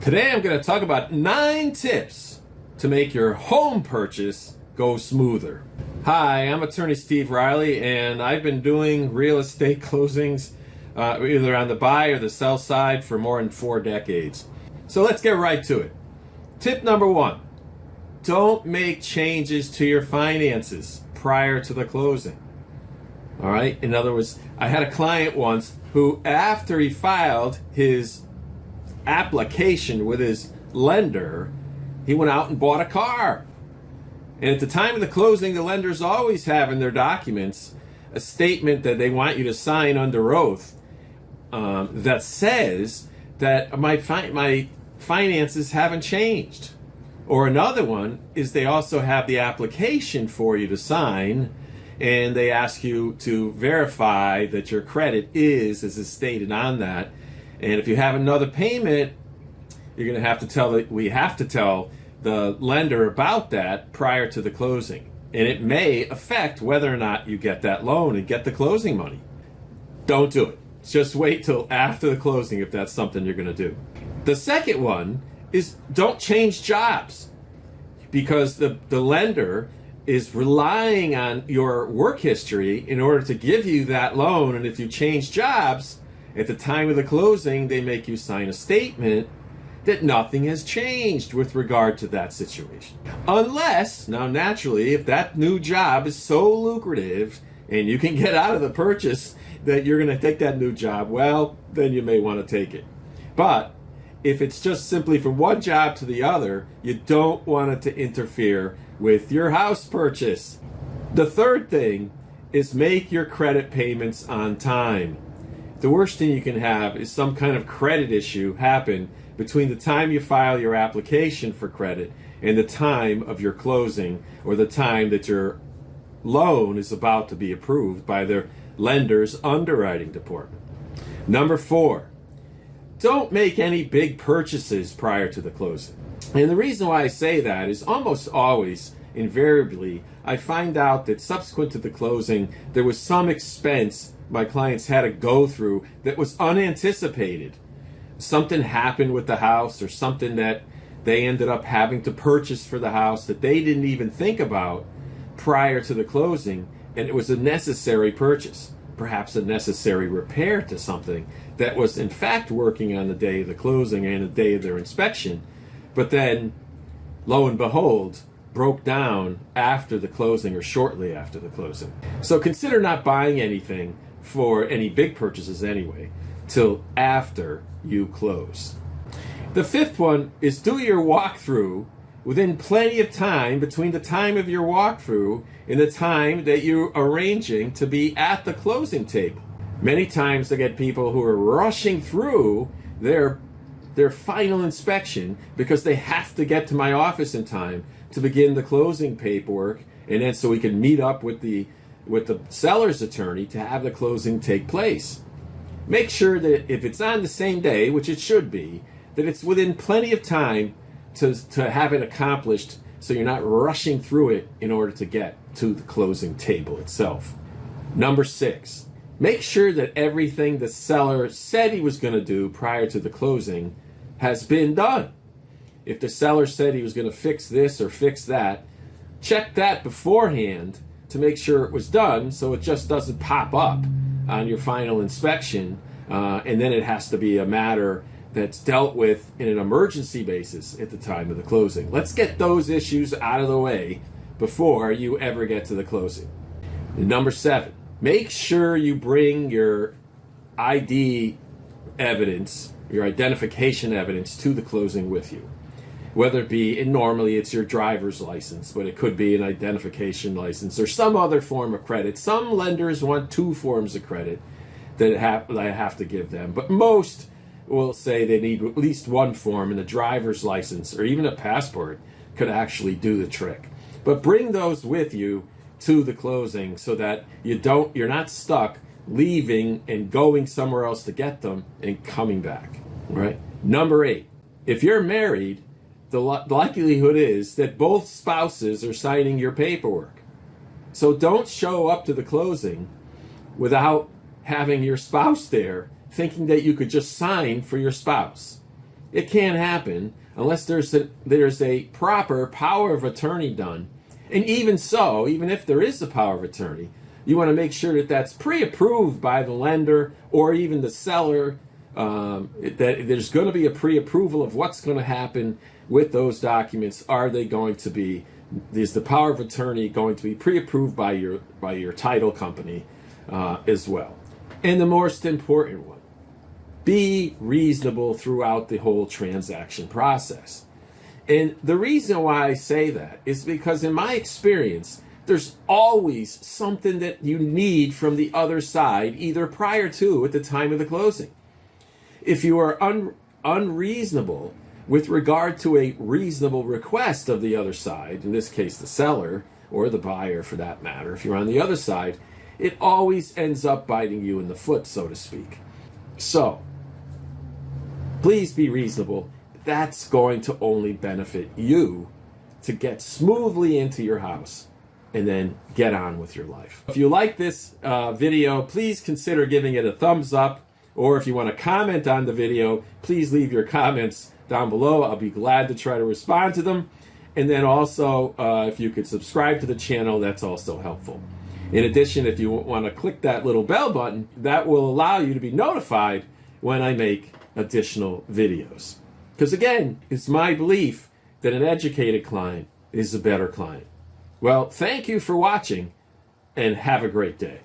Today I'm going to talk about 9 tips to make your home purchase go smoother. Hi, I'm attorney Steve Riley, and I've been doing real estate closings either on the buy or the sell side for more than 4 decades. So let's get right to it. Tip number 1, don't make changes to your finances prior to the closing. All right. In other words, I had a client once who, after he filed his application with his lender, he went out and bought a car. And at the time of the closing, the lenders always have in their documents a statement that they want you to sign under oath that says that my finances haven't changed. Or another one is they also have the application for you to sign, and they ask you to verify that your credit is as stated on that. And if you have another payment, you're going to have to tell the lender about that prior to the closing. And it may affect whether or not you get that loan and get the closing money. Don't do it. Just wait till after the closing if that's something you're going to do. The second one is don't change jobs, because the lender is relying on your work history in order to give you that loan. And if you change jobs at the time of the closing, they make you sign a statement that nothing has changed with regard to that situation. Unless, now naturally, if that new job is so lucrative and you can get out of the purchase that you're going to take that new job, well, then you may want to take it. But if it's just simply from one job to the other, you don't want it to interfere with your house purchase. The third thing is make your credit payments on time. The worst thing you can have is some kind of credit issue happen between the time you file your application for credit and the time of your closing, or the time that your loan is about to be approved by their lender's underwriting department. Number 4, don't make any big purchases prior to the closing. And the reason why I say that is almost always, invariably, I find out that subsequent to the closing, there was some expense my clients had to go through that was unanticipated. Something happened with the house, or something that they ended up having to purchase for the house that they didn't even think about prior to the closing, and it was a necessary purchase, perhaps a necessary repair to something that was in fact working on the day of the closing and the day of their inspection, but then, lo and behold, broke down after the closing or shortly after the closing. So consider not buying anything for any big purchases anyway till after you close. The 5th one is do your walkthrough within plenty of time between the time of your walkthrough and the time that you're arranging to be at the closing table. Many times I get people who are rushing through their final inspection because they have to get to my office in time to begin the closing paperwork, and then so we can meet up with the seller's attorney to have the closing take place. Make sure that if it's on the same day, which it should be, that it's within plenty of time to have it accomplished, so you're not rushing through it in order to get to the closing table itself. Number 6, make sure that everything the seller said he was going to do prior to the closing has been done. If the seller said he was going to fix this or fix that, check that beforehand to make sure it was done, so it just doesn't pop up on your final inspection, and then it has to be a matter that's dealt with in an emergency basis at the time of the closing. Let's get those issues out of the way before you ever get to the closing. And number 7, make sure you bring your ID evidence, your identification evidence, to the closing with you. Whether it be, and normally it's your driver's license, but it could be an identification license or some other form of credit. Some lenders want 2 forms of credit that I have to give them, but most will say they need at least 1 form, and a driver's license or even a passport could actually do the trick. But bring those with you to the closing so that you're not stuck leaving and going somewhere else to get them and coming back. Right? Number 8, if you're married, the likelihood is that both spouses are signing your paperwork. So don't show up to the closing without having your spouse there, thinking that you could just sign for your spouse. It can't happen unless there's a proper power of attorney done. And even so, even if there is the power of attorney, you want to make sure that that's pre-approved by the lender or even the seller, that there's going to be a pre-approval of what's going to happen with those documents. Are they going to be, is the power of attorney going to be pre-approved by your title company as well? And the most important one, be reasonable throughout the whole transaction process. And the reason why I say that is because in my experience, there's always something that you need from the other side, either prior to, at the time of the closing. If you are unreasonable with regard to a reasonable request of the other side, in this case the seller or the buyer for that matter, if you're on the other side, it always ends up biting you in the foot, so to speak. So, please be reasonable. That's going to only benefit you to get smoothly into your house and then get on with your life. If you like this video, please consider giving it a thumbs up. Or if you want to comment on the video, please leave your comments down below. I'll be glad to try to respond to them. And then also, if you could subscribe to the channel, that's also helpful. In addition, if you want to click that little bell button, that will allow you to be notified when I make additional videos. Because again, it's my belief that an educated client is a better client. Well, thank you for watching and have a great day.